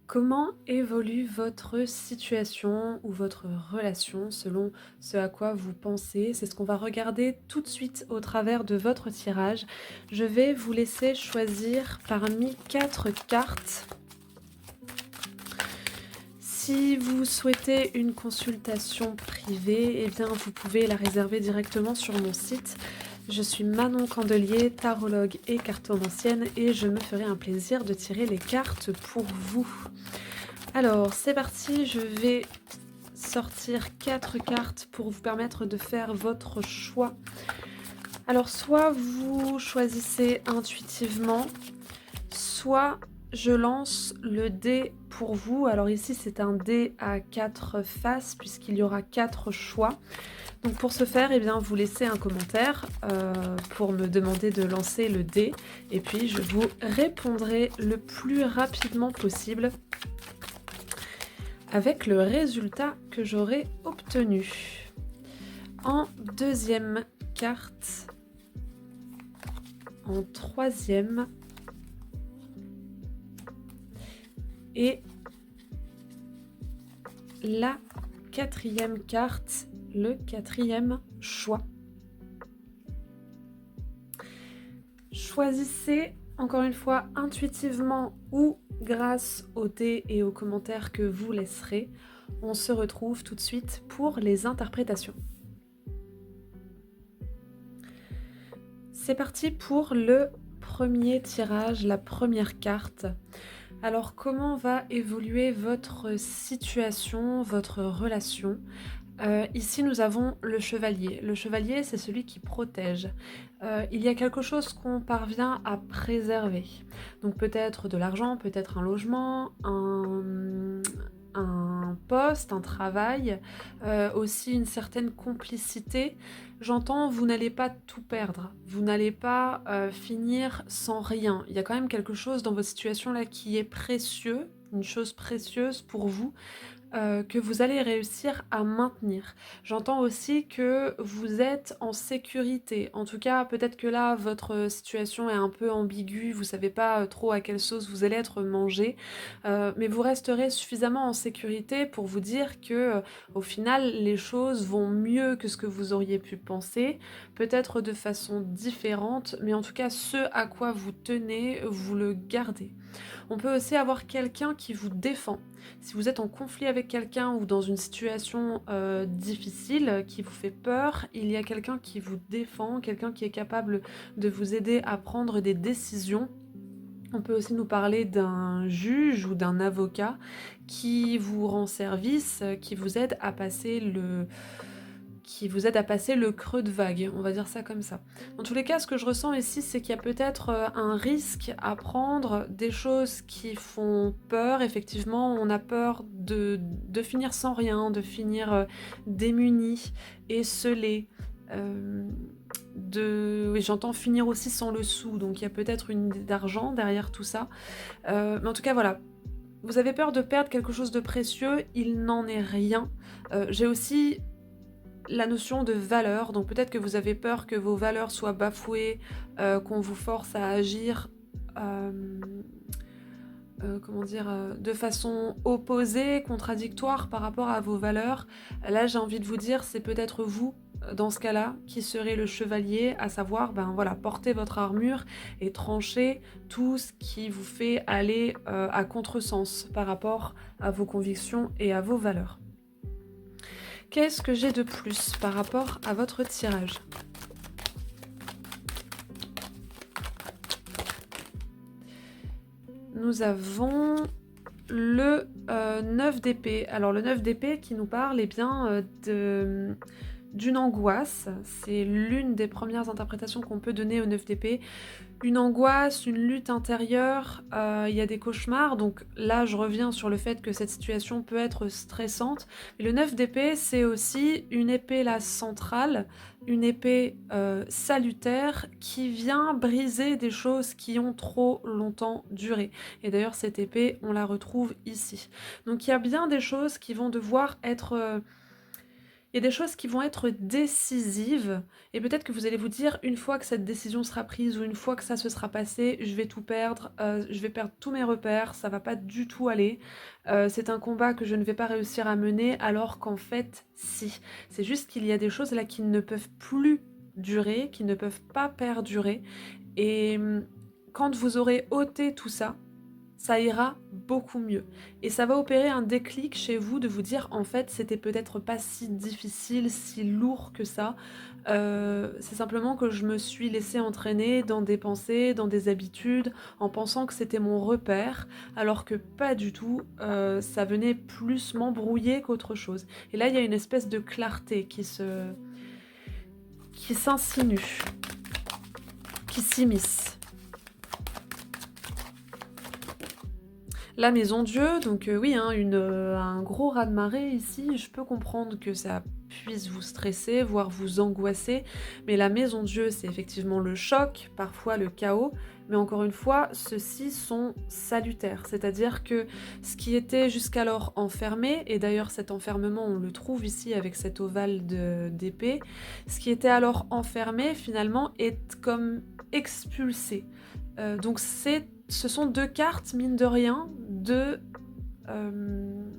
Comment évolue votre situation ou votre relation selon ce à quoi vous pensez? C'est ce qu'on va regarder tout de suite au travers de votre tirage. Je vais vous laisser choisir parmi 4 cartes. Si vous souhaitez une consultation privée, eh bien vous pouvez la réserver directement sur mon site. Je suis Manon Candelier, tarologue et cartomancienne et je me ferai un plaisir de tirer les cartes pour vous. Alors, c'est parti, je vais sortir 4 cartes pour vous permettre de faire votre choix. Alors, soit vous choisissez intuitivement, soit je lance le dé pour vous. Alors ici, c'est un dé à 4 faces puisqu'il y aura 4 choix. Donc pour ce faire, eh bien, vous laissez un commentaire pour me demander de lancer le dé et puis je vous répondrai le plus rapidement possible avec le résultat que j'aurai obtenu. En deuxième carte, en troisième et la quatrième carte, le quatrième choix. Choisissez encore une fois intuitivement ou grâce au dés et aux commentaires que vous laisserez. On se retrouve tout de suite pour les interprétations. C'est parti pour le premier tirage, la première carte. Alors comment va évoluer votre situation, votre relation? Ici nous avons le chevalier. Le chevalier, c'est celui qui protège. Il y a quelque chose qu'on parvient à préserver. Donc peut-être de l'argent, peut-être un logement, un poste, un travail, aussi une certaine complicité. J'entends, vous n'allez pas tout perdre, vous n'allez pas finir sans rien. Il y a quand même quelque chose dans votre situation là qui est précieux, une chose précieuse pour vous, que vous allez réussir à maintenir. J'entends aussi que vous êtes en sécurité. En tout cas, peut-être que là, votre situation est un peu ambiguë, vous savez pas trop à quelle sauce vous allez être mangé, mais vous resterez suffisamment en sécurité pour vous dire que, au final, les choses vont mieux que ce que vous auriez pu penser, peut-être de façon différente, mais en tout cas, ce à quoi vous tenez, vous le gardez. On peut aussi avoir quelqu'un qui vous défend. Si vous êtes en conflit avec quelqu'un ou dans une situation difficile qui vous fait peur, il y a quelqu'un qui vous défend, quelqu'un qui est capable de vous aider à prendre des décisions. On peut aussi nous parler d'un juge ou d'un avocat qui vous rend service, qui vous aide à passer le creux de vague, on va dire ça comme ça. Dans tous les cas, ce que je ressens ici, c'est qu'il y a peut-être un risque à prendre, des choses qui font peur. Effectivement, on a peur de finir sans rien, de finir démuni, esselé. Oui, j'entends finir aussi sans le sou, donc il y a peut-être une idée d'argent derrière tout ça. Mais en tout cas, voilà. Vous avez peur de perdre quelque chose de précieux, il n'en est rien. J'ai aussi la notion de valeur, donc peut-être que vous avez peur que vos valeurs soient bafouées, qu'on vous force à agir, euh, comment dire, de façon opposée, contradictoire par rapport à vos valeurs. Là, j'ai envie de vous dire, c'est peut-être vous, dans ce cas-là, qui serez le chevalier, à savoir, ben voilà, porter votre armure et trancher tout ce qui vous fait aller à contresens par rapport à vos convictions et à vos valeurs. Qu'est-ce que j'ai de plus par rapport à votre tirage? Nous avons le 9 d'épée. Alors le 9 d'épée qui nous parle eh bien, d'une angoisse. C'est l'une des premières interprétations qu'on peut donner au 9 d'épée. Une angoisse, une lutte intérieure, il y a des cauchemars, donc là je reviens sur le fait que cette situation peut être stressante. Mais le 9 d'épée, c'est aussi une épée là centrale, une épée salutaire qui vient briser des choses qui ont trop longtemps duré. Et d'ailleurs cette épée, on la retrouve ici. Donc il y a bien des choses qui vont devoir être... y a des choses qui vont être décisives et peut-être que vous allez vous dire: «Une fois que cette décision sera prise ou une fois que ça se sera passé, je vais tout perdre, je vais perdre tous mes repères, ça va pas du tout aller. C'est un combat que je ne vais pas réussir à mener», alors qu'en fait, si. C'est juste qu'il y a des choses là qui ne peuvent plus durer, qui ne peuvent pas perdurer et quand vous aurez ôté tout ça, ça ira beaucoup mieux et ça va opérer un déclic chez vous de vous dire: «En fait, c'était peut-être pas si difficile, si lourd que ça. C'est simplement que je me suis laissée entraîner dans des pensées, dans des habitudes, en pensant que c'était mon repère, alors que pas du tout, ça venait plus m'embrouiller qu'autre chose» et là, il y a une espèce de clarté qui s'insinue, qui s'immisce. La maison Dieu, donc oui, hein, un gros raz-de-marée ici. Je peux comprendre que ça puisse vous stresser, voire vous angoisser, mais la maison Dieu, c'est effectivement le choc, parfois le chaos, mais encore une fois, ceux-ci sont salutaires. C'est-à-dire que ce qui était jusqu'alors enfermé, et d'ailleurs cet enfermement, on le trouve ici avec cet ovale d'épée, ce qui était alors enfermé, finalement, est comme expulsé. Donc ce sont 2 cartes, mine de rien, hem,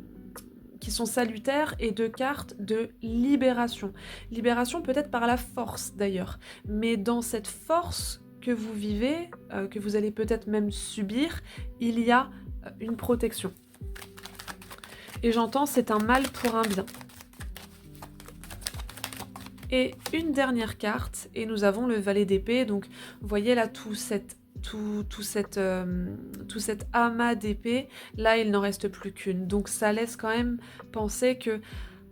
qui sont salutaires et 2 cartes de libération. Libération peut-être par la force d'ailleurs, mais dans cette force que vous vivez, que vous allez peut-être même subir, il y a, une protection et j'entends: «C'est un mal pour un bien» et une dernière carte et nous avons le valet d'épée donc vous voyez là tout cet amas d'épées, là il n'en reste plus qu'une. Donc ça laisse quand même penser que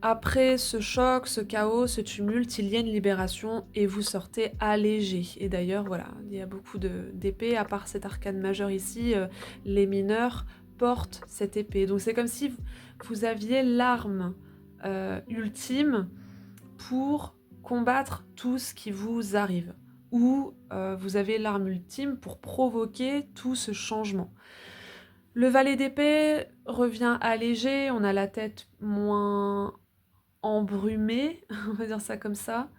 après ce choc, ce chaos, ce tumulte, il y a une libération et vous sortez allégé. Et d'ailleurs, voilà, il y a beaucoup d'épées, à part cet arcane majeur ici, les mineurs portent cette épée. Donc c'est comme si vous aviez l'arme ultime pour combattre tout ce qui vous arrive. Ou vous avez l'arme ultime pour provoquer tout ce changement. Le valet d'épée revient allégé, on a la tête moins embrumée, on va dire ça comme ça,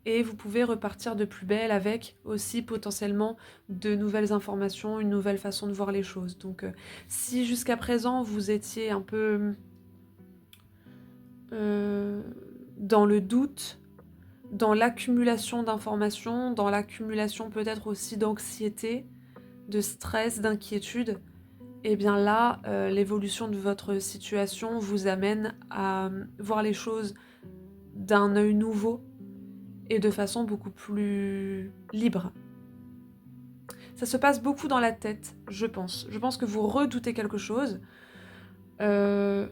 et vous pouvez repartir de plus belle avec aussi potentiellement de nouvelles informations, une nouvelle façon de voir les choses. Donc si jusqu'à présent vous étiez un peu euh, dans le doute, dans l'accumulation d'informations, dans l'accumulation peut-être aussi d'anxiété, de stress, d'inquiétude, et bien là, l'évolution de votre situation vous amène à voir les choses d'un œil nouveau et de façon beaucoup plus libre. Ça se passe beaucoup dans la tête, je pense. Je pense que vous redoutez quelque chose euh,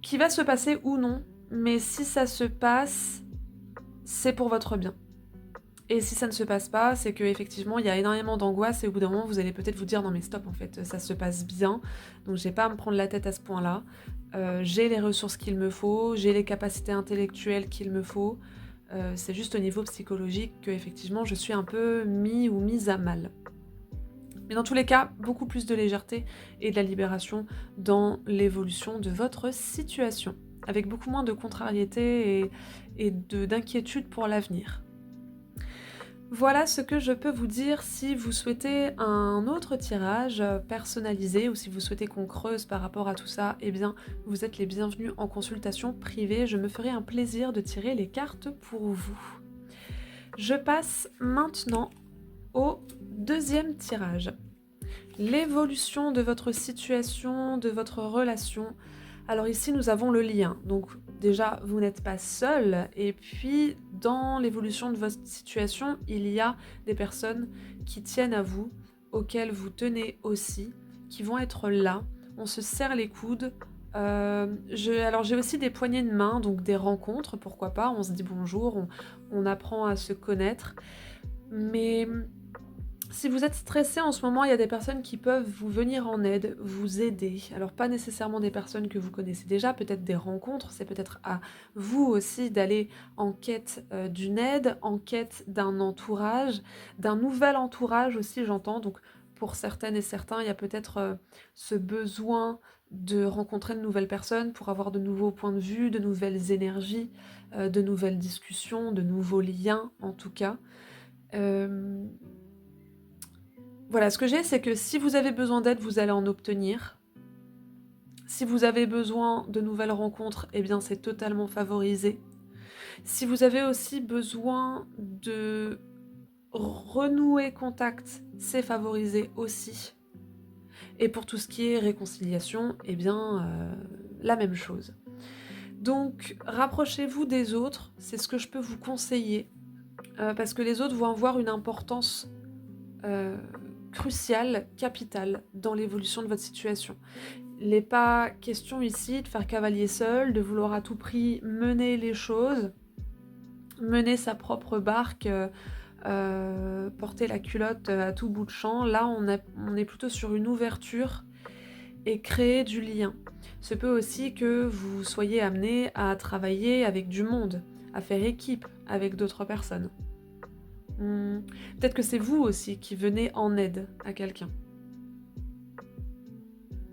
qui va se passer ou non, mais si ça se passe, c'est pour votre bien. Et si ça ne se passe pas, c'est qu'effectivement, il y a énormément d'angoisse et au bout d'un moment, vous allez peut-être vous dire non mais stop, en fait, ça se passe bien, donc j'ai pas à me prendre la tête à ce point-là. J'ai les ressources qu'il me faut, j'ai les capacités intellectuelles qu'il me faut. C'est juste au niveau psychologique que effectivement, je suis un peu mise à mal. Mais dans tous les cas, beaucoup plus de légèreté et de la libération dans l'évolution de votre situation, avec beaucoup moins de contrariété et d'inquiétude pour l'avenir. Voilà ce que je peux vous dire. Si vous souhaitez un autre tirage personnalisé ou si vous souhaitez qu'on creuse par rapport à tout ça, eh bien vous êtes les bienvenus en consultation privée. Je me ferai un plaisir de tirer les cartes pour vous. Je passe maintenant au deuxième tirage. L'évolution de votre situation, de votre relation. Alors ici, nous avons le lien. Donc déjà, vous n'êtes pas seul. Et puis, dans l'évolution de votre situation, il y a des personnes qui tiennent à vous, auxquelles vous tenez aussi, qui vont être là. On se serre les coudes. Alors j'ai aussi des poignées de main, donc des rencontres, pourquoi pas. On se dit bonjour, on apprend à se connaître. Mais si vous êtes stressé en ce moment, il y a des personnes qui peuvent vous venir en aide, vous aider. Alors pas nécessairement des personnes que vous connaissez déjà, peut-être des rencontres, c'est peut-être à vous aussi d'aller en quête d'une aide, en quête d'un entourage, d'un nouvel entourage aussi j'entends. Donc pour certaines et certains, il y a peut-être ce besoin de rencontrer de nouvelles personnes pour avoir de nouveaux points de vue, de nouvelles énergies, de nouvelles discussions, de nouveaux liens en tout cas. Euh, Voilà, ce que j'ai, c'est que si vous avez besoin d'aide, vous allez en obtenir. Si vous avez besoin de nouvelles rencontres, eh bien c'est totalement favorisé. Si vous avez aussi besoin de renouer contact, c'est favorisé aussi. Et pour tout ce qui est réconciliation, eh bien la même chose. Donc rapprochez-vous des autres, c'est ce que je peux vous conseiller, parce que les autres vont avoir une importance euh, cruciale, capitale dans l'évolution de votre situation. Il n'est pas question ici de faire cavalier seul, de vouloir à tout prix mener les choses, mener sa propre barque, porter la culotte à tout bout de champ. Là, on est plutôt sur une ouverture et créer du lien. Ce peut aussi que vous soyez amené à travailler avec du monde, à faire équipe avec d'autres personnes. Peut-être que c'est vous aussi qui venez en aide à quelqu'un.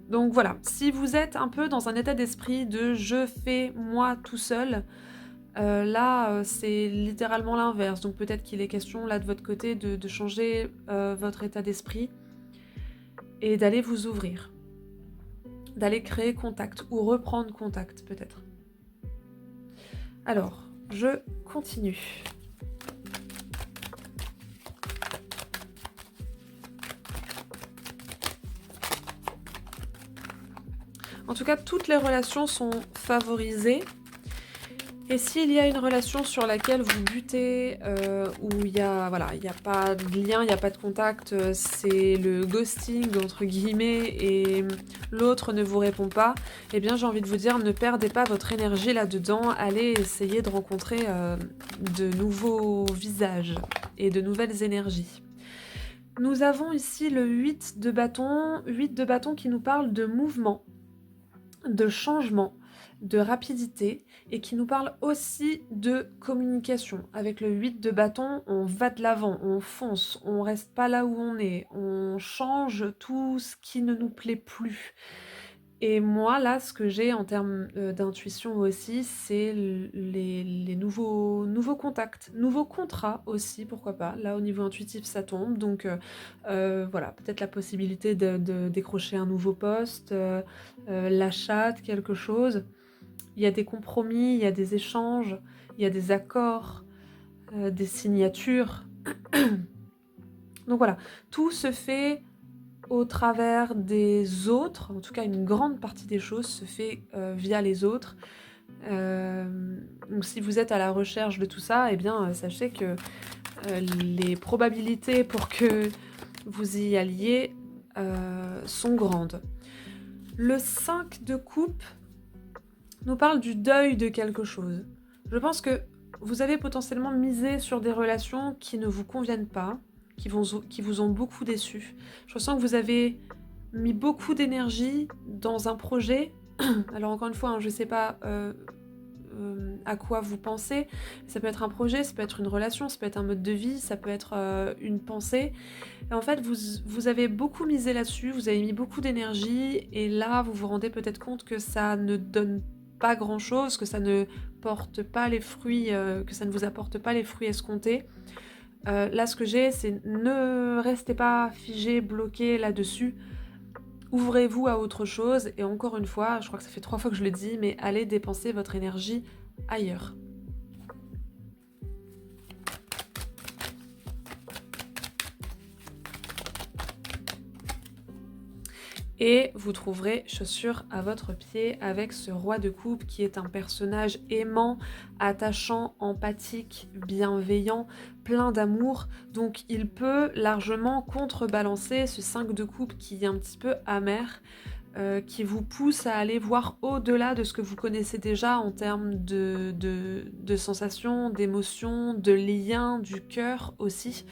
Donc voilà, si vous êtes un peu dans un état d'esprit de je fais moi tout seul, là c'est littéralement l'inverse. Donc peut-être qu'il est question là de votre côté de changer votre état d'esprit et d'aller vous ouvrir, d'aller créer contact ou reprendre contact peut-être. Alors, je continue. En tout cas, toutes les relations sont favorisées. Et s'il y a une relation sur laquelle vous butez, où il y a pas de lien, il n'y a pas de contact, c'est le ghosting entre guillemets, et l'autre ne vous répond pas, eh bien j'ai envie de vous dire, ne perdez pas votre énergie là-dedans, allez essayer de rencontrer de nouveaux visages et de nouvelles énergies. Nous avons ici le 8 de bâton qui nous parle de mouvement, de changement, de rapidité, et qui nous parle aussi de communication. Avec le 8 de bâton, on va de l'avant, on fonce, on reste pas là où on est, on change tout ce qui ne nous plaît plus. Et moi, là, ce que j'ai en termes d'intuition aussi, c'est les nouveaux contacts, nouveaux contrats aussi, pourquoi pas. Là, au niveau intuitif, ça tombe. Donc, voilà, peut-être la possibilité de décrocher un nouveau poste, l'achat de quelque chose. Il y a des compromis, il y a des échanges, il y a des accords, des signatures. Donc voilà, tout se fait au travers des autres, en tout cas une grande partie des choses se fait via les autres. Donc si vous êtes à la recherche de tout ça, eh bien sachez que les probabilités pour que vous y alliez sont grandes. Le 5 de coupe nous parle du deuil de quelque chose. Je pense que vous avez potentiellement misé sur des relations qui ne vous conviennent pas, qui vous ont beaucoup déçu. Je ressens que vous avez mis beaucoup d'énergie dans un projet. Alors encore une fois, je ne sais pas à quoi vous pensez. Ça peut être un projet, ça peut être une relation, ça peut être un mode de vie, ça peut être une pensée. Et en fait, vous avez beaucoup misé là-dessus, vous avez mis beaucoup d'énergie, et là, vous vous rendez peut-être compte que ça ne donne pas grand-chose, que ça ne porte pas les fruits, que ça ne vous apporte pas les fruits escomptés. Là, ce que j'ai, c'est ne restez pas figé, bloqué là-dessus. Ouvrez-vous à autre chose, et encore une fois, je crois que ça fait 3 fois que je le dis, mais allez dépenser votre énergie ailleurs. Et vous trouverez chaussures à votre pied avec ce roi de coupe qui est un personnage aimant, attachant, empathique, bienveillant, plein d'amour. Donc il peut largement contrebalancer ce 5 de coupe qui est un petit peu amer, qui vous pousse à aller voir au-delà de ce que vous connaissez déjà en termes de sensations, d'émotions, de liens, du cœur aussi.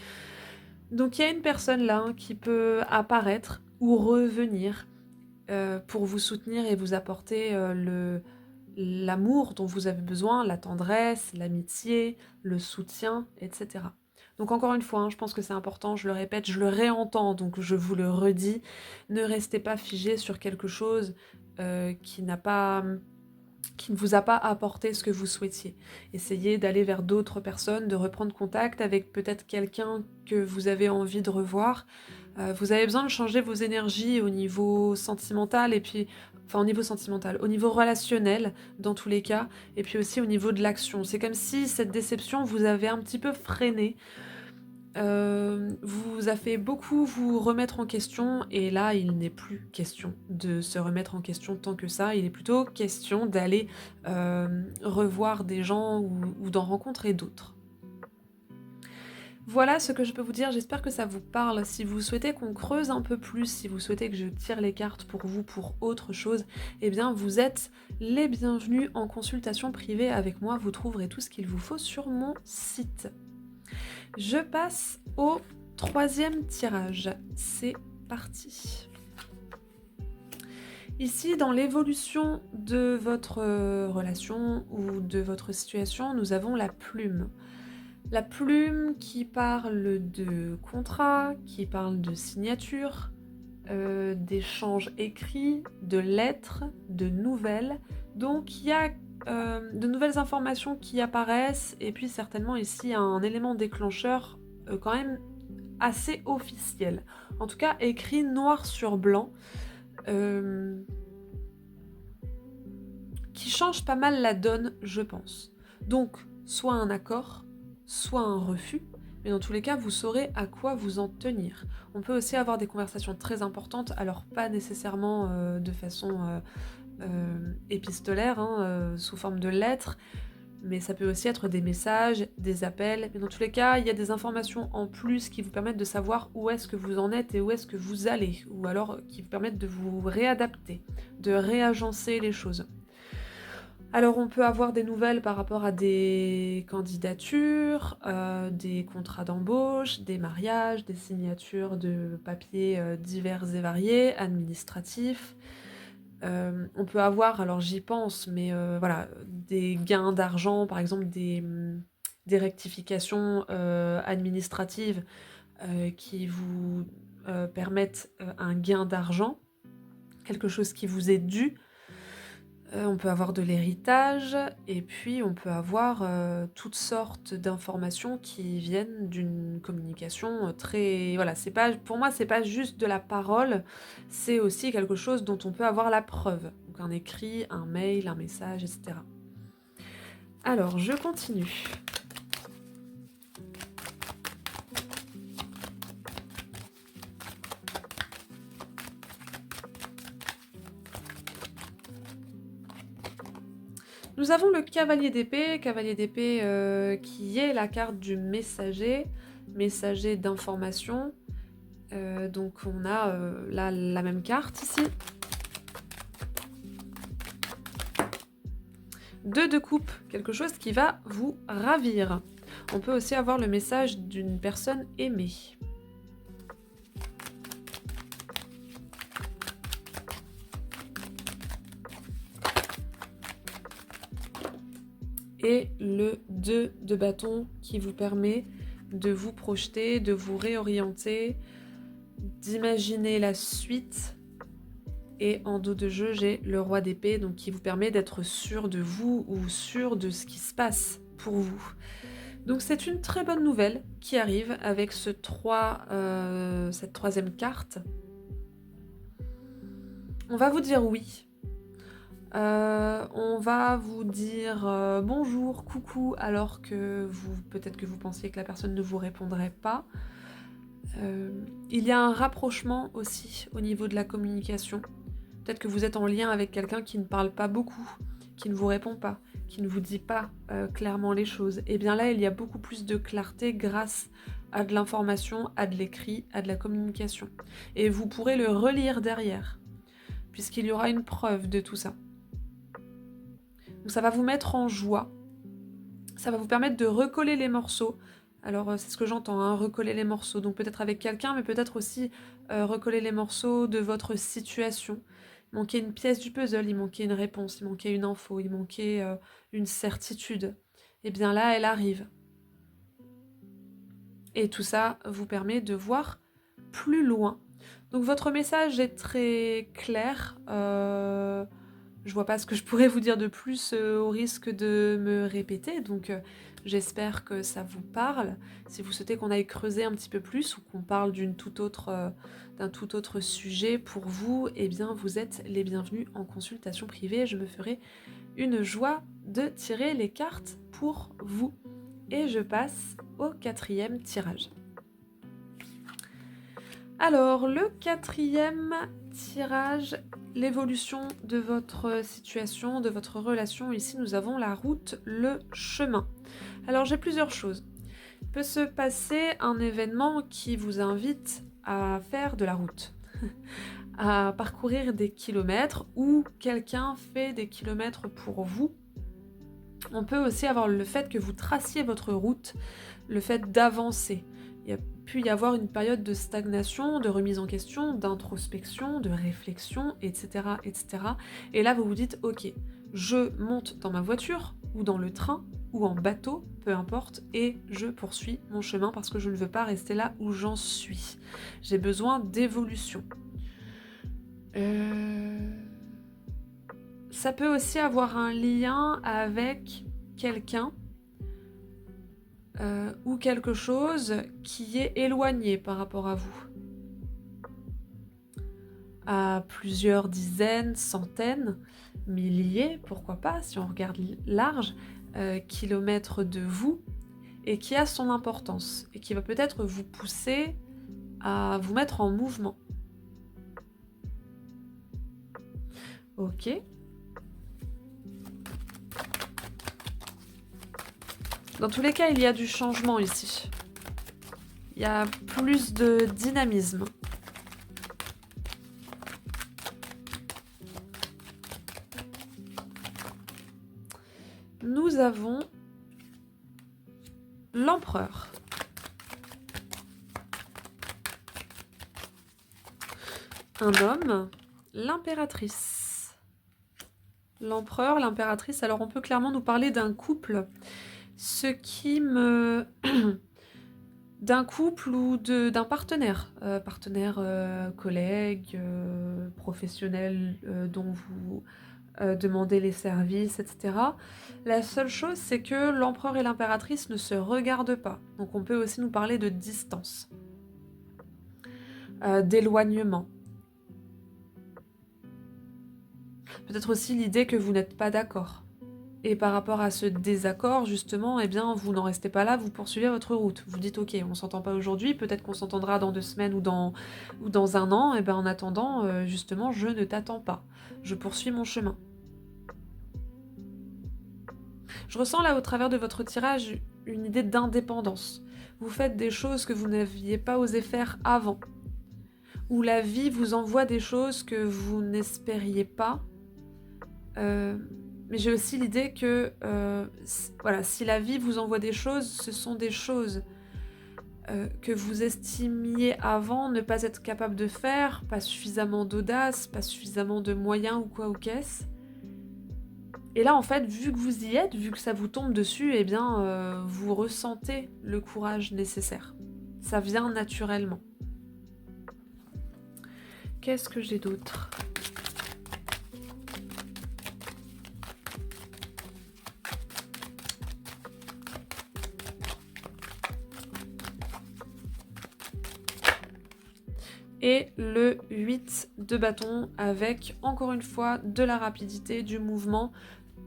Donc il y a une personne là qui peut apparaître ou revenir pour vous soutenir et vous apporter l'amour dont vous avez besoin, la tendresse, l'amitié, le soutien, etc. Donc encore une fois, hein, je pense que c'est important, je le répète, je le réentends, donc je vous le redis, ne restez pas figé sur quelque chose qui n'a pas qui ne vous a pas apporté ce que vous souhaitiez. Essayez d'aller vers d'autres personnes, de reprendre contact avec peut-être quelqu'un que vous avez envie de revoir. Vous avez besoin de changer vos énergies au niveau sentimental et puis enfin au niveau sentimental, au niveau relationnel dans tous les cas, et puis aussi au niveau de l'action. C'est comme si cette déception vous avait un petit peu freiné, vous a fait beaucoup vous remettre en question et là, il n'est plus question de se remettre en question tant que ça. Il est plutôt question d'aller, revoir des gens ou d'en rencontrer d'autres. Voilà ce que je peux vous dire, j'espère que ça vous parle. Si vous souhaitez qu'on creuse un peu plus, si vous souhaitez que je tire les cartes pour vous pour autre chose, eh bien vous êtes les bienvenus en consultation privée avec moi. Vous trouverez tout ce qu'il vous faut sur mon site. Je passe au troisième tirage. C'est parti. Ici, dans l'évolution de votre relation ou de votre situation, nous avons la plume. La plume qui parle de contrat, qui parle de signature, d'échanges écrits, de lettres, de nouvelles. Donc il y a de nouvelles informations qui apparaissent et puis certainement ici un élément déclencheur quand même assez officiel. En tout cas écrit noir sur blanc qui change pas mal la donne, je pense. Donc soit un accord, soit un refus, mais dans tous les cas, vous saurez à quoi vous en tenir. On peut aussi avoir des conversations très importantes, alors pas nécessairement de façon épistolaire, hein, sous forme de lettres, mais ça peut aussi être des messages, des appels, mais dans tous les cas, il y a des informations en plus qui vous permettent de savoir où est-ce que vous en êtes et où est-ce que vous allez, ou alors qui vous permettent de vous réadapter, de réagencer les choses. Alors on peut avoir des nouvelles par rapport à des candidatures, des contrats d'embauche, des mariages, des signatures de papiers divers et variés, administratifs. On peut avoir, alors j'y pense, mais voilà, des gains d'argent, par exemple des rectifications administratives qui vous permettent un gain d'argent, quelque chose qui vous est dû. On peut avoir de l'héritage et puis on peut avoir toutes sortes d'informations qui viennent d'une communication très... Voilà, c'est pas, pour moi, c'est pas juste de la parole, c'est aussi quelque chose dont on peut avoir la preuve. Donc un écrit, un mail, un message, etc. Alors, je continue. Nous avons le cavalier d'épée qui est la carte du messager d'information. Donc on a là la même carte ici. 2 de coupe, quelque chose qui va vous ravir. On peut aussi avoir le message d'une personne aimée. Et le 2 de bâton qui vous permet de vous projeter, de vous réorienter, d'imaginer la suite. Et en dos de jeu, j'ai le roi d'épée, donc qui vous permet d'être sûr de vous ou sûr de ce qui se passe pour vous. Donc c'est une très bonne nouvelle qui arrive avec cette troisième carte. On va vous dire oui. On va vous dire bonjour, coucou, alors que peut-être que vous pensiez que la personne ne vous répondrait pas. Il y a un rapprochement aussi au niveau de la communication. Peut-être que vous êtes en lien avec quelqu'un qui ne parle pas beaucoup, qui ne vous répond pas, qui ne vous dit pas clairement les choses. Et bien là, il y a beaucoup plus de clarté grâce à de l'information, à de l'écrit, à de la communication. Et vous pourrez le relire derrière, puisqu'il y aura une preuve de tout ça. Donc ça va vous mettre en joie. Ça va vous permettre de recoller les morceaux. Alors c'est ce que j'entends, hein, recoller les morceaux. Donc peut-être avec quelqu'un, mais peut-être aussi recoller les morceaux de votre situation. Il manquait une pièce du puzzle, il manquait une réponse, il manquait une info, il manquait une certitude. Et bien là, elle arrive. Et tout ça vous permet de voir plus loin. Donc votre message est très clair. Je vois pas ce que je pourrais vous dire de plus au risque de me répéter. Donc j'espère que ça vous parle. Si vous souhaitez qu'on aille creuser un petit peu plus ou qu'on parle d'un tout autre sujet pour vous, eh bien vous êtes les bienvenus en consultation privée. Je me ferai une joie de tirer les cartes pour vous. Et je passe au 4e tirage. Alors, le 4e tirage, l'évolution de votre situation, de votre relation. Ici, nous avons la route, le chemin. Alors, j'ai plusieurs choses. Il peut se passer un événement qui vous invite à faire de la route, à parcourir des kilomètres, ou quelqu'un fait des kilomètres pour vous. On peut aussi avoir le fait que vous traciez votre route, le fait d'avancer. Il y a pu y avoir une période de stagnation, de remise en question, d'introspection, de réflexion, etc., etc. Et là, vous vous dites, ok, je monte dans ma voiture, ou dans le train, ou en bateau, peu importe, et je poursuis mon chemin parce que je ne veux pas rester là où j'en suis. J'ai besoin d'évolution. Ça peut aussi avoir un lien avec quelqu'un ou quelque chose qui est éloigné par rapport à vous. À plusieurs dizaines, centaines, milliers, pourquoi pas, si on regarde large, kilomètres de vous, et qui a son importance, et qui va peut-être vous pousser à vous mettre en mouvement. Ok. Dans tous les cas, il y a du changement ici. Il y a plus de dynamisme. Nous avons l'empereur. Un homme, l'impératrice. L'empereur, l'impératrice, alors on peut clairement nous parler d'un couple. Ce qui me... d'un couple ou d'un partenaire. Collègue, professionnel dont vous demandez les services, etc. La seule chose, c'est que l'empereur et l'impératrice ne se regardent pas. Donc on peut aussi nous parler de distance, d'éloignement. Peut-être aussi l'idée que vous n'êtes pas d'accord. Et par rapport à ce désaccord, justement, eh bien, vous n'en restez pas là, vous poursuivez votre route. Vous dites, ok, on s'entend pas aujourd'hui, peut-être qu'on s'entendra dans 2 semaines ou dans 1 an. Et ben, en attendant, justement, je ne t'attends pas. Je poursuis mon chemin. Je ressens là, au travers de votre tirage, une idée d'indépendance. Vous faites des choses que vous n'aviez pas osé faire avant. Ou la vie vous envoie des choses que vous n'espériez pas. Mais j'ai aussi l'idée que voilà, si la vie vous envoie des choses, ce sont des choses que vous estimiez avant ne pas être capable de faire, pas suffisamment d'audace, pas suffisamment de moyens ou quoi ou qu'est-ce. Et là, en fait, vu que vous y êtes, vu que ça vous tombe dessus, eh bien, vous ressentez le courage nécessaire. Ça vient naturellement. Qu'est-ce que j'ai d'autre ? Et le 8 de bâton avec, encore une fois, de la rapidité, du mouvement,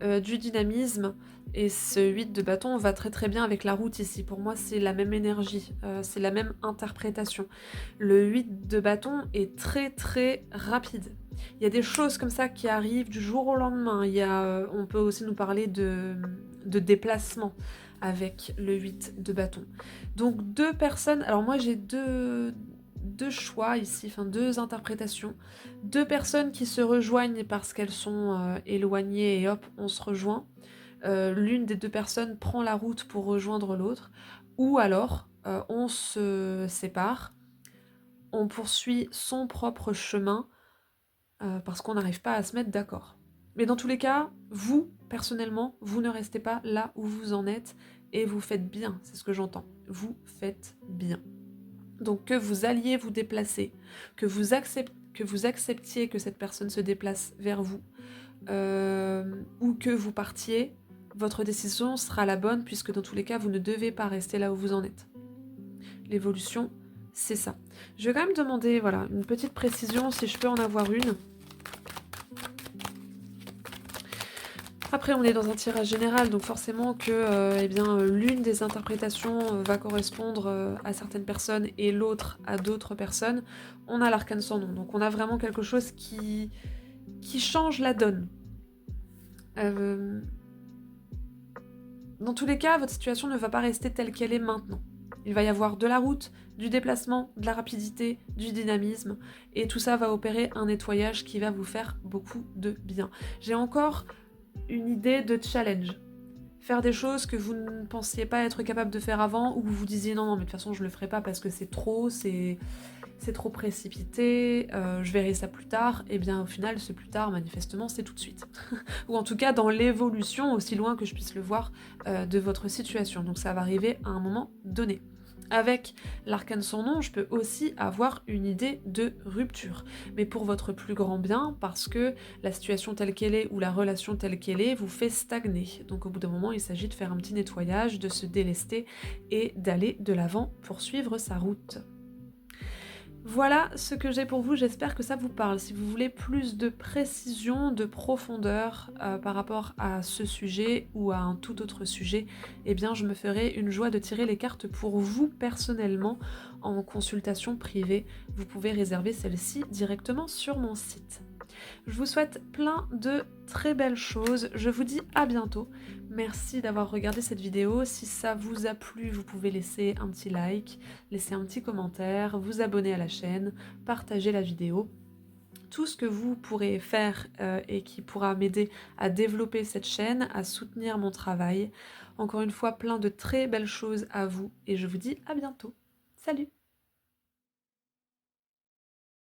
du dynamisme. Et ce 8 de bâton va très très bien avec la route ici. Pour moi, c'est la même énergie, c'est la même interprétation. Le 8 de bâton est très très rapide. Il y a des choses comme ça qui arrivent du jour au lendemain. On peut aussi nous parler de déplacement avec le 8 de bâton. Donc 2 personnes... Alors moi j'ai deux choix ici, enfin 2 interprétations. 2 personnes qui se rejoignent parce qu'elles sont éloignées et hop, on se rejoint. L'une des 2 personnes prend la route pour rejoindre l'autre. Ou alors, on se sépare, on poursuit son propre chemin parce qu'on n'arrive pas à se mettre d'accord. Mais dans tous les cas, vous, personnellement, vous ne restez pas là où vous en êtes et vous faites bien, c'est ce que j'entends. Vous faites bien. Donc que vous alliez vous déplacer, que vous acceptiez que cette personne se déplace vers vous, ou que vous partiez, votre décision sera la bonne puisque dans tous les cas, vous ne devez pas rester là où vous en êtes. L'évolution, c'est ça. Je vais quand même demander voilà, une petite précision si je peux en avoir une. Après, on est dans un tirage général, donc forcément que l'une des interprétations va correspondre à certaines personnes et l'autre à d'autres personnes. On a l'arcane sans nom, donc on a vraiment quelque chose qui change la donne. Dans tous les cas, votre situation ne va pas rester telle qu'elle est maintenant. Il va y avoir de la route, du déplacement, de la rapidité, du dynamisme, et tout ça va opérer un nettoyage qui va vous faire beaucoup de bien. J'ai encore une idée de challenge. Faire des choses que vous ne pensiez pas être capable de faire avant, ou vous vous disiez non, mais de toute façon je le ferai pas parce que c'est trop précipité, je verrai ça plus tard, et bien au final ce plus tard manifestement c'est tout de suite. Ou en tout cas dans l'évolution, aussi loin que je puisse le voir, de votre situation. Donc ça va arriver à un moment donné. Avec l'arcane sans nom, je peux aussi avoir une idée de rupture, mais pour votre plus grand bien, parce que la situation telle qu'elle est ou la relation telle qu'elle est vous fait stagner. Donc au bout d'un moment, il s'agit de faire un petit nettoyage, de se délester et d'aller de l'avant pour suivre sa route. Voilà ce que j'ai pour vous, j'espère que ça vous parle. Si vous voulez plus de précision, de profondeur par rapport à ce sujet ou à un tout autre sujet, eh bien je me ferai une joie de tirer les cartes pour vous personnellement en consultation privée. Vous pouvez réserver celle-ci directement sur mon site. Je vous souhaite plein de très belles choses, je vous dis à bientôt. Merci d'avoir regardé cette vidéo, si ça vous a plu, vous pouvez laisser un petit like, laisser un petit commentaire, vous abonner à la chaîne, partager la vidéo. Tout ce que vous pourrez faire et qui pourra m'aider à développer cette chaîne, à soutenir mon travail. Encore une fois, plein de très belles choses à vous et je vous dis à bientôt. Salut!